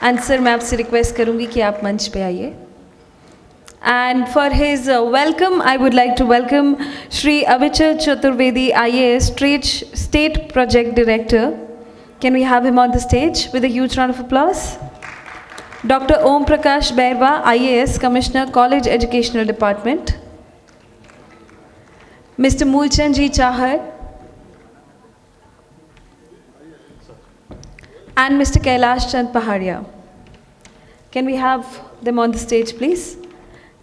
And sir मैं आपसे request करूंगी कि आप मंच पे आइए. And for his welcome I would like to welcome Shri Avichal Chaturvedi IAS state project director. Can we have him on the stage with a huge round of applause. Dr. Om Prakash Bairwa, IAS Commissioner, College Educational Department. Mr. Moolchand Ji Chahar and Mr. Kailash Chand Pahadia. Can we have them on the stage, please,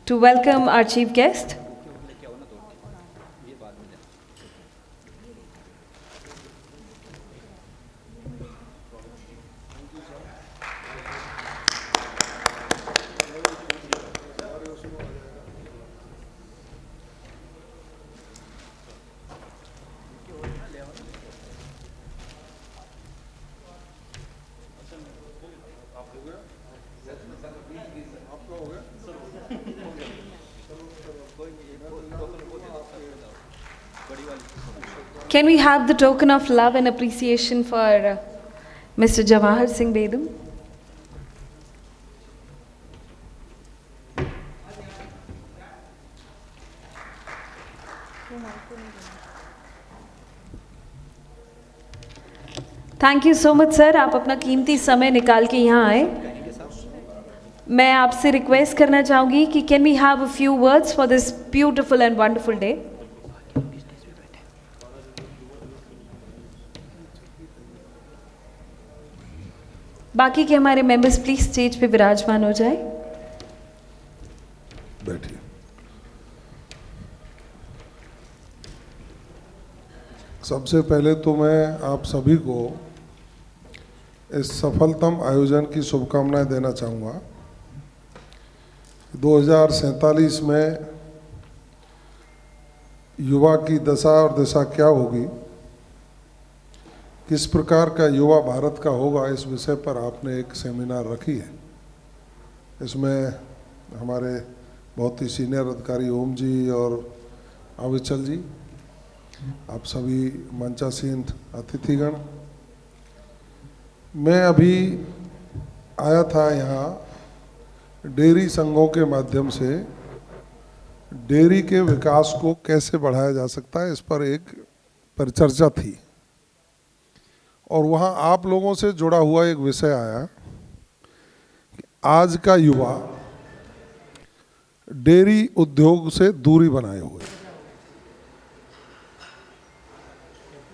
to welcome our chief guest? Can we have the token of love and appreciation for Mr. Jawahar Singh Bedum? Thank you so much sir, आप अपना कीमती समय निकाल के यहाँ आए. मैं आपसे रिक्वेस्ट करना चाहूँगी कि can we have a few words for this beautiful and wonderful day. बाकी के हमारे मेंबर्स प्लीज स्टेज पे विराजमान हो जाए. बैठिए. सबसे पहले तो मैं आप सभी को इस सफलतम आयोजन की शुभकामनाएं देना चाहूँगा. 2047 में युवा की दशा और दिशा क्या होगी, किस प्रकार का युवा भारत का होगा, इस विषय पर आपने एक सेमिनार रखी है. इसमें हमारे बहुत ही सीनियर अधिकारी ओम जी और अविचल जी, आप सभी मंचासीन अतिथिगण. मैं अभी आया था यहाँ डेयरी संघों के माध्यम से डेयरी के विकास को कैसे बढ़ाया जा सकता है, इस पर एक परिचर्चा थी. और वहाँ आप लोगों से जुड़ा हुआ एक विषय आया कि आज का युवा डेयरी उद्योग से दूरी बनाए हुए.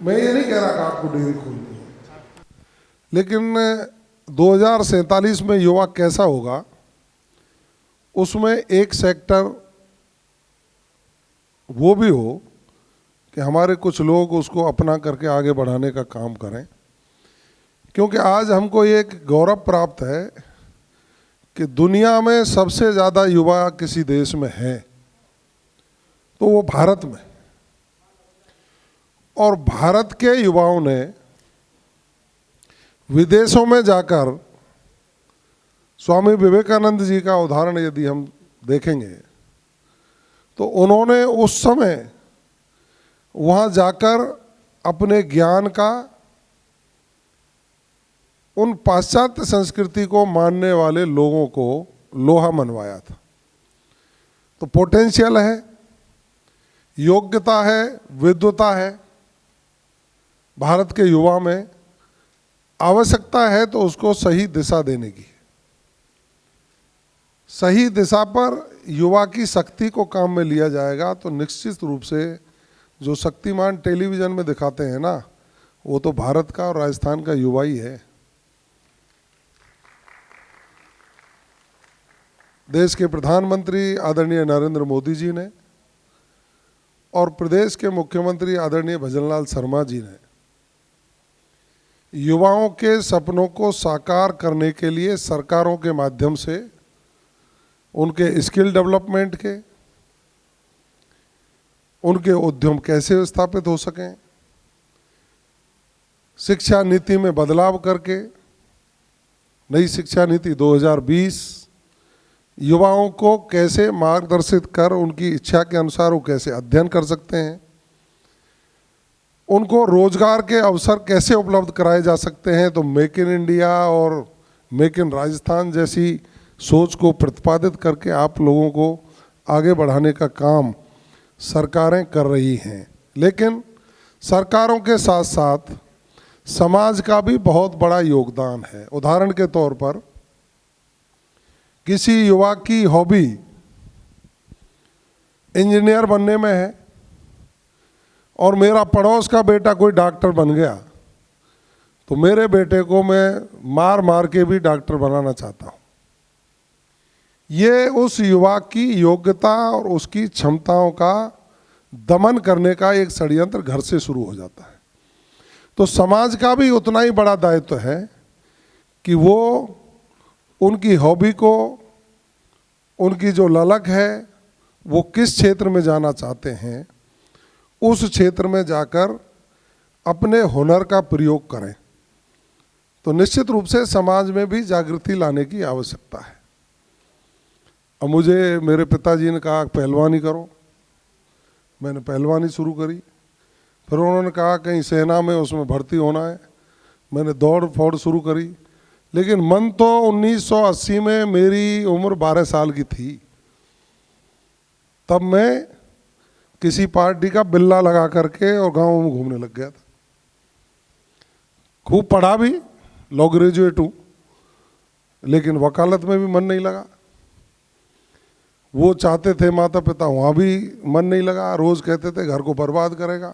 मैं ये नहीं कह रहा कि आपको डेयरी खोलनी है, लेकिन 2047 में युवा कैसा होगा, उसमें एक सेक्टर वो भी हो कि हमारे कुछ लोग उसको अपना करके आगे बढ़ाने का काम करें. क्योंकि आज हमको एक गौरव प्राप्त है कि दुनिया में सबसे ज़्यादा युवा किसी देश में हैं तो वो भारत में. और भारत के युवाओं ने विदेशों में जाकर, स्वामी विवेकानंद जी का उदाहरण यदि हम देखेंगे तो उन्होंने उस समय वहाँ जाकर अपने ज्ञान का उन पाश्चात्य संस्कृति को मानने वाले लोगों को लोहा मनवाया था. तो पोटेंशियल है, योग्यता है, विद्वता है भारत के युवा में. आवश्यकता है तो उसको सही दिशा देने की. सही दिशा पर युवा की शक्ति को काम में लिया जाएगा तो निश्चित रूप से जो शक्तिमान टेलीविज़न में दिखाते हैं ना, वो तो भारत का और राजस्थान का युवा ही है. देश के प्रधानमंत्री आदरणीय नरेंद्र मोदी जी ने और प्रदेश के मुख्यमंत्री आदरणीय भजनलाल शर्मा जी ने युवाओं के सपनों को साकार करने के लिए सरकारों के माध्यम से उनके स्किल डेवलपमेंट के, उनके उद्यम कैसे स्थापित हो सकें, शिक्षा नीति में बदलाव करके नई शिक्षा नीति 2020 युवाओं को कैसे मार्गदर्शित कर उनकी इच्छा के अनुसार वो कैसे अध्ययन कर सकते हैं, उनको रोजगार के अवसर कैसे उपलब्ध कराए जा सकते हैं. तो मेक इन इंडिया और मेक इन राजस्थान जैसी सोच को प्रतिपादित करके आप लोगों को आगे बढ़ाने का काम सरकारें कर रही हैं। लेकिन सरकारों के साथ साथ समाज का भी बहुत बड़ा योगदान है। उदाहरण के तौर पर किसी युवा की हॉबी इंजीनियर बनने में है और मेरा पड़ोस का बेटा कोई डॉक्टर बन गया, तो मेरे बेटे को मैं मार मार के भी डॉक्टर बनाना चाहता हूँ। ये उस युवा की योग्यता और उसकी क्षमताओं का दमन करने का एक षड्यंत्र घर से शुरू हो जाता है। तो समाज का भी उतना ही बड़ा दायित्व है कि वो उनकी हॉबी को, उनकी जो ललक है, वो किस क्षेत्र में जाना चाहते हैं, उस क्षेत्र में जाकर अपने हुनर का प्रयोग करें। तो निश्चित रूप से समाज में भी जागृति लाने की आवश्यकता है। अब मुझे मेरे पिताजी ने कहा पहलवानी करो, मैंने पहलवानी शुरू करी। फिर उन्होंने कहा कहीं सेना में उसमें भर्ती होना है, मैंने दौड़ फौड़ शुरू करी। लेकिन मन तो 1980 में मेरी उम्र 12 साल की थी, तब मैं किसी पार्टी का बिल्ला लगा करके और गाँव में घूमने लग गया था। खूब पढ़ा भी, लॉ ग्रेजुएट हूँ, लेकिन वकालत में भी मन नहीं लगा। वो चाहते थे माता पिता, वहाँ भी मन नहीं लगा। रोज़ कहते थे घर को बर्बाद करेगा।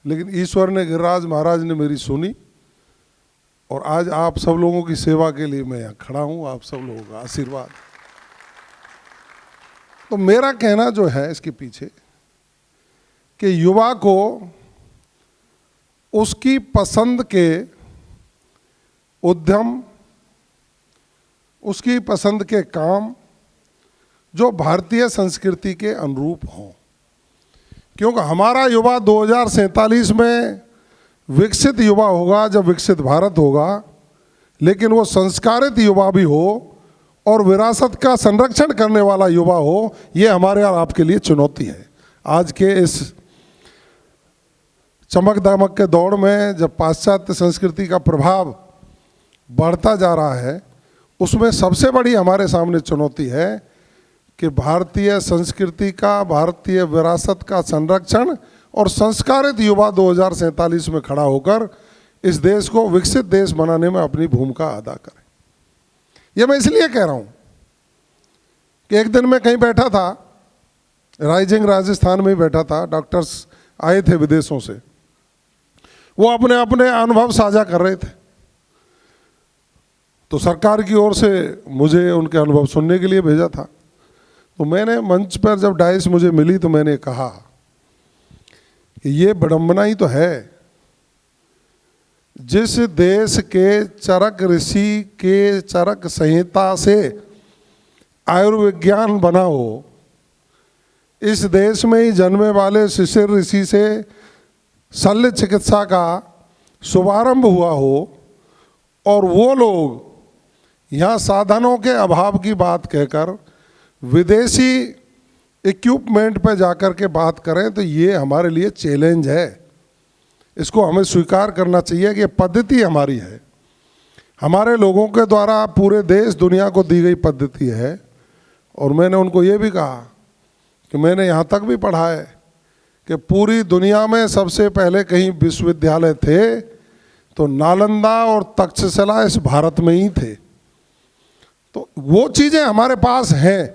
लेकिन ईश्वर ने, गिरिराज महाराज ने मेरी सुनी और आज आप सब लोगों की सेवा के लिए मैं यहाँ खड़ा हूँ। आप सब लोगों का आशीर्वाद। तो मेरा कहना जो है इसके पीछे कि युवा को उसकी पसंद के उद्यम, उसकी पसंद के काम जो भारतीय संस्कृति के अनुरूप हों, क्योंकि हमारा युवा 2047 में विकसित युवा होगा जब विकसित भारत होगा, लेकिन वो संस्कारित युवा भी हो और विरासत का संरक्षण करने वाला युवा हो। ये हमारे और आपके लिए चुनौती है। आज के इस चमक दमक के दौड़ में जब पाश्चात्य संस्कृति का प्रभाव बढ़ता जा रहा है, उसमें सबसे बड़ी हमारे सामने चुनौती है कि भारतीय संस्कृति का, भारतीय विरासत का संरक्षण और संस्कारित युवा 2047 में खड़ा होकर इस देश को विकसित देश बनाने में अपनी भूमिका अदा करे। ये मैं इसलिए कह रहा हूँ कि एक दिन मैं कहीं बैठा था, राइजिंग राजस्थान में ही बैठा था, डॉक्टर्स आए थे विदेशों से, वो अपने अपने अनुभव साझा कर रहे थे। तो सरकार की ओर से मुझे उनके अनुभव सुनने के लिए भेजा था। तो मैंने मंच पर जब डाइस मुझे मिली तो मैंने कहा कि ये विडंबना ही तो है, जिस देश के चरक ऋषि के चरक संहिता से आयुर्विज्ञान बना हो, इस देश में ही जन्मे वाले शिशिर ऋषि से शल्य चिकित्सा का शुभारंभ हुआ हो, और वो लोग यहाँ साधनों के अभाव की बात कहकर विदेशी इक्विपमेंट पर जाकर के बात करें, तो ये हमारे लिए चैलेंज है। इसको हमें स्वीकार करना चाहिए कि ये पद्धति हमारी है, हमारे लोगों के द्वारा पूरे देश दुनिया को दी गई पद्धति है। और मैंने उनको ये भी कहा कि मैंने यहाँ तक भी पढ़ा है कि पूरी दुनिया में सबसे पहले कहीं विश्वविद्यालय थे तो नालंदा और तक्षशिला इस भारत में ही थे। तो वो चीज़ें हमारे पास हैं।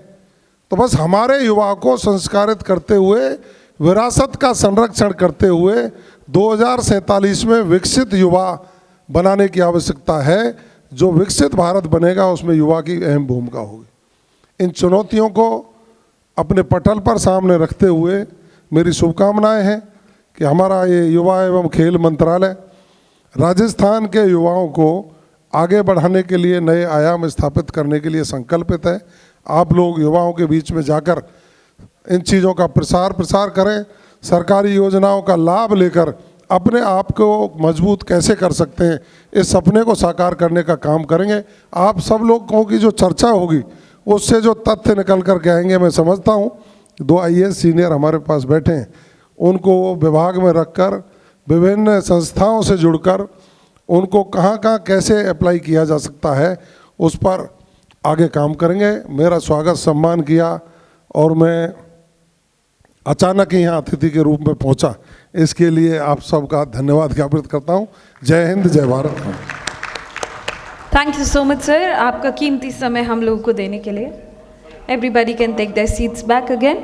तो बस हमारे युवाओं को संस्कारित करते हुए, विरासत का संरक्षण करते हुए 2047 में विकसित युवा बनाने की आवश्यकता है। जो विकसित भारत बनेगा उसमें युवा की अहम भूमिका होगी। इन चुनौतियों को अपने पटल पर सामने रखते हुए मेरी शुभकामनाएं हैं कि हमारा ये युवा एवं खेल मंत्रालय राजस्थान के युवाओं को आगे बढ़ाने के लिए, नए आयाम स्थापित करने के लिए संकल्पित है। आप लोग युवाओं के बीच में जाकर इन चीज़ों का प्रसार करें, सरकारी योजनाओं का लाभ लेकर अपने आप को मजबूत कैसे कर सकते हैं, इस सपने को साकार करने का काम करेंगे। आप सब लोगों की जो चर्चा होगी उससे जो तथ्य निकल कर के आएंगे, मैं समझता हूँ 2 IAS सीनियर हमारे पास बैठे हैं, उनको विभाग में रखकर विभिन्न संस्थाओं से जुड़कर उनको कहाँ कहाँ कैसे अप्लाई किया जा सकता है उस पर आगे काम करेंगे। मेरा स्वागत सम्मान किया और मैं अचानक ही यहाँ अतिथि के रूप में पहुँचा, इसके लिए आप सबका धन्यवाद ज्ञापित करता हूँ। जय हिंद, जय Bharat. Thank you so much sir, आपका कीमती समय हम लोगों को देने के लिए। Everybody can take their seats back again.